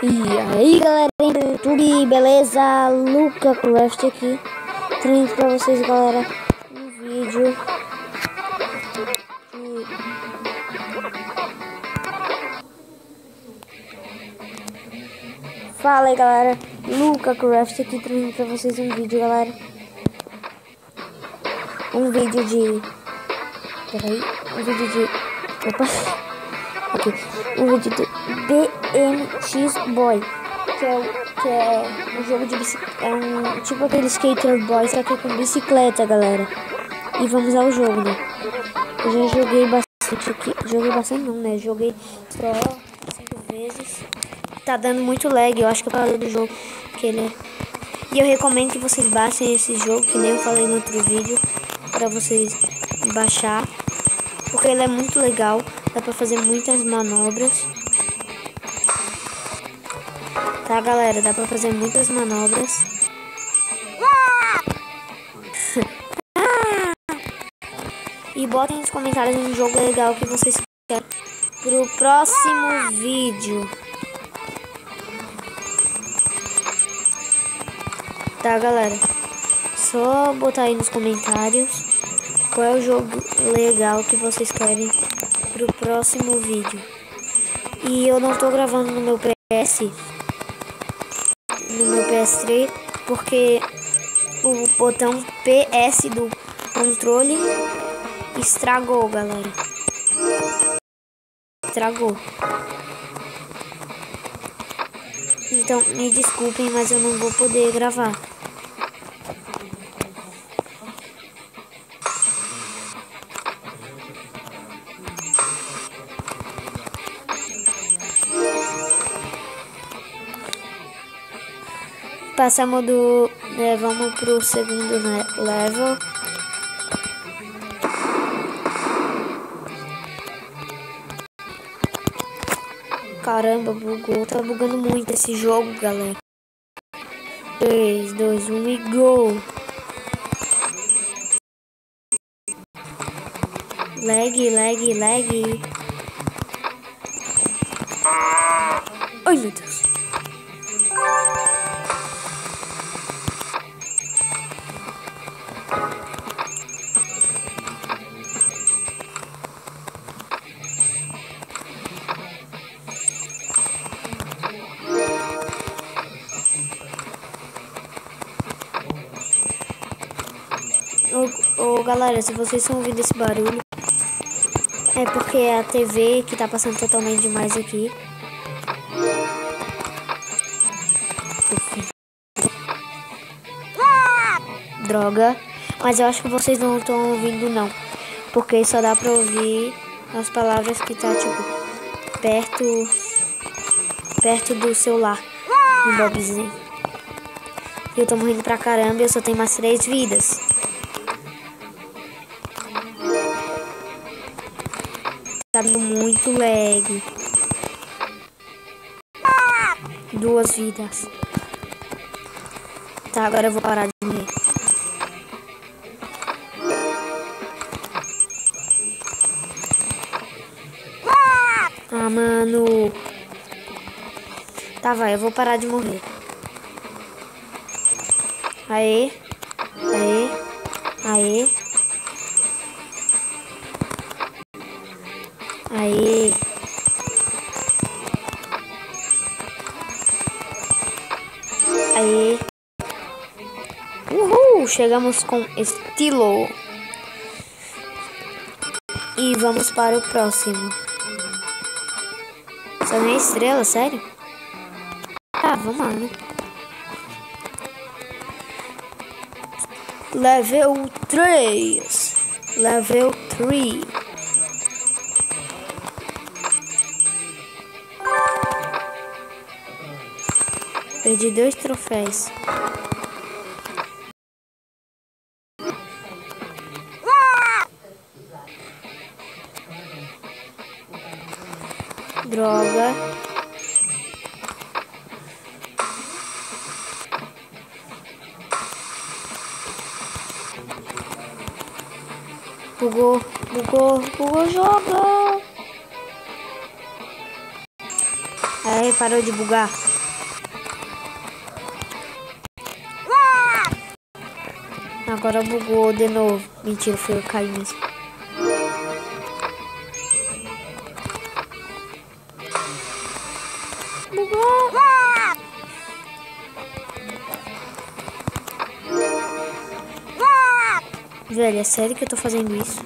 E aí galera do YouTube, beleza? LucaCraft aqui, trazendo pra vocês galera um vídeo Fala aí galera, LucaCraft aqui, trazendo pra vocês um vídeo galera. Um vídeo de Opa! Aqui, um vídeo do BMX Boy, que é um jogo de bicicleta, é um tipo aquele Skater Boy, só que é com bicicleta, galera. E vamos ao jogo, né? Eu já joguei bastante aqui, joguei só 5 vezes. Tá dando muito lag, eu acho que é por causa do jogo que ele é. E eu recomendo que vocês baixem esse jogo, que nem eu falei no outro vídeo, pra vocês baixar, porque ele é muito legal, dá pra fazer muitas manobras. Tá galera, dá pra fazer muitas manobras. E botem nos comentários um jogo legal que vocês querem pro próximo vídeo. Tá galera, só botar aí nos comentários qual é o jogo legal que vocês querem pro próximo vídeo. E eu não tô gravando no meu PS3, porque o botão PS do controle estragou, galera. Estragou. Então, me desculpem, mas eu não vou poder gravar. Passamos do... vamos pro segundo level. Caramba, bugou. Tá bugando muito esse jogo, galera. 3, 2, 1 e go! Lag. Ai, meu Deus. Galera, se vocês estão ouvindo esse barulho, é porque é a TV que tá passando totalmente demais aqui. Droga. Mas eu acho que vocês não estão ouvindo não, porque só dá pra ouvir as palavras que tá tipo perto do celular, no Bobzinho. E eu tô morrendo pra caramba e eu só tenho mais 3 vidas. Tá dando muito lag. 2 vidas. Tá, agora eu vou parar de morrer. Ah, mano. Tá, vai, eu vou parar de morrer. Aê. Aê. Uhul, chegamos com estilo. E vamos para o próximo. Só nem estrela, sério? Ah, vamos lá, né? Level 3. Level 3. Perdi 2 troféus. Droga. Bugou o jogo. Aí, parou de bugar. Agora bugou de novo. Mentira, foi eu cair mesmo. Bugou. Velho, é sério que eu tô fazendo isso?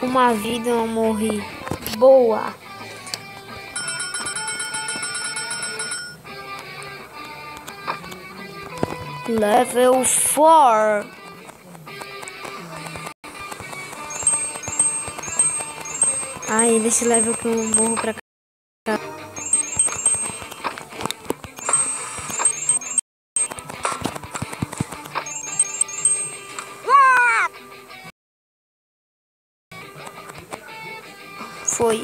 Uma vida eu morri. Boa. Level 4. Ai, nesse level que eu morro pra cá. Foi.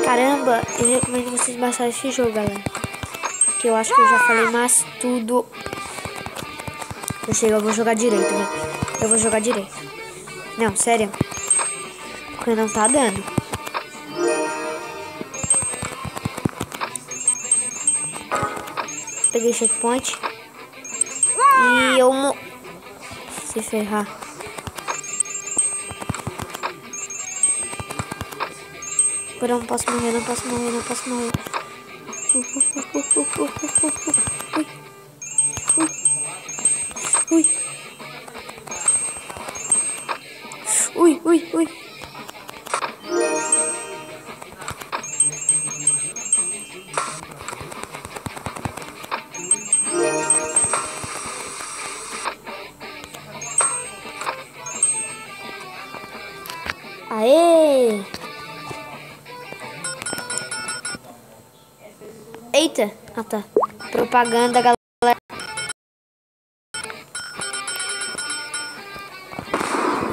Caramba, eu recomendo vocês baixarem esse jogo, galera. Que eu acho que eu já falei mais tudo. Eu vou jogar direito, né? Eu vou jogar direito. Não, sério. Porque não tá dando. Peguei checkpoint. E eu se ferrar. Agora eu não posso morrer, não posso morrer, não posso morrer. Ui. Ui. Aê! Eita! Ah, tá. Propaganda, galera.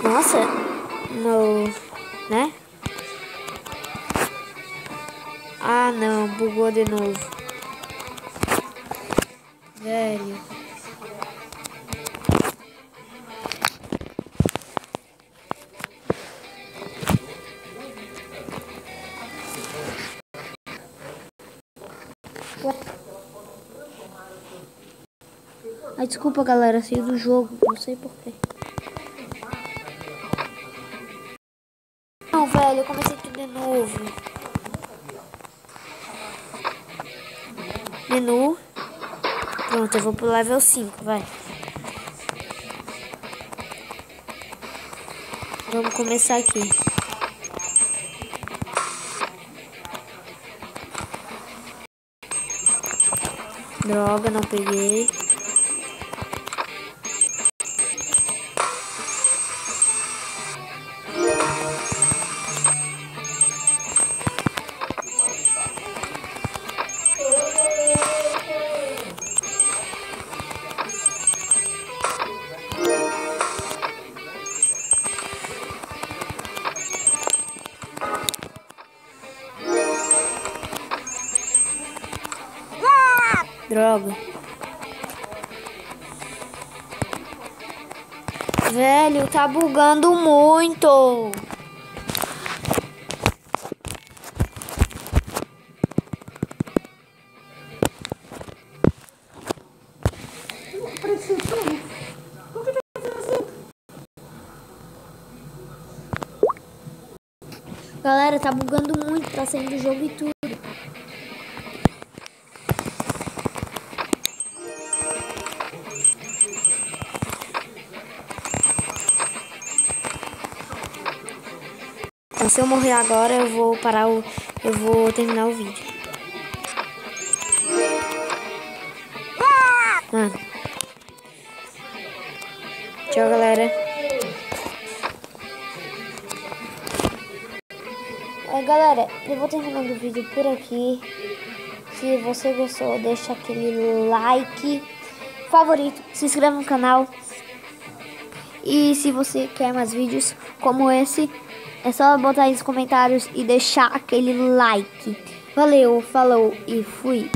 Nossa! No... Né? Ah, não. Bugou de novo. Velho. Ai, desculpa, galera. Saiu do jogo. Não sei porquê. Não, velho. Eu comecei tudo de novo. Menu. Pronto, eu vou pro level 5, vai. Vamos começar aqui. Droga, não peguei. Droga. Velho, tá bugando muito. Galera, tá bugando muito, tá saindo do jogo e tudo. Se eu morrer agora, eu vou parar o... Eu vou terminar o vídeo. Mano. Tchau, galera. Galera, eu vou terminando o vídeo por aqui. Se você gostou, deixa aquele like, favorito, se inscreva no canal. E se você quer mais vídeos como esse, é só botar aí nos comentários e deixar aquele like. Valeu, falou e fui.